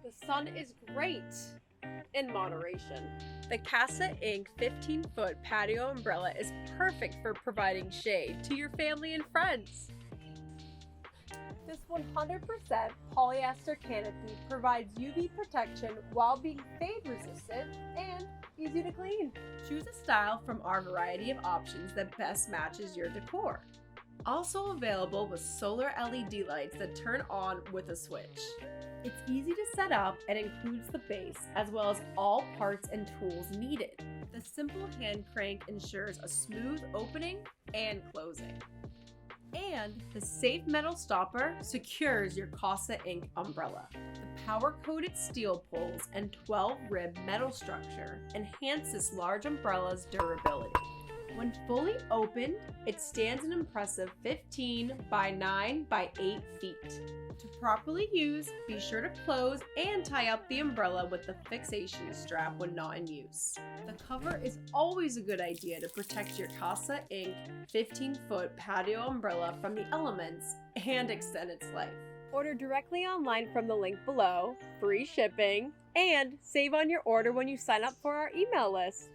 The sun is great in moderation. The casainc 15-foot patio umbrella is perfect for providing shade to your family and friends. This 100% polyester canopy provides UV protection while being fade resistant and easy to clean. Choose a style from our variety of options that best matches your decor. Also available with solar LED lights that turn on with a switch. It's easy to set up and includes the base as well as all parts and tools needed. The simple hand crank ensures a smooth opening and closing. And the safe metal stopper secures your casainc umbrella. The power-coated steel poles and 12-rib metal structure enhance this large umbrella's durability. When fully opened, it stands an impressive 15 by 9 by 8 feet. To properly use, be sure to close and tie up the umbrella with the fixation strap when not in use. The cover is always a good idea to protect your casainc 15-foot patio umbrella from the elements and extend its life. Order directly online from the link below, free shipping, and save on your order when you sign up for our email list.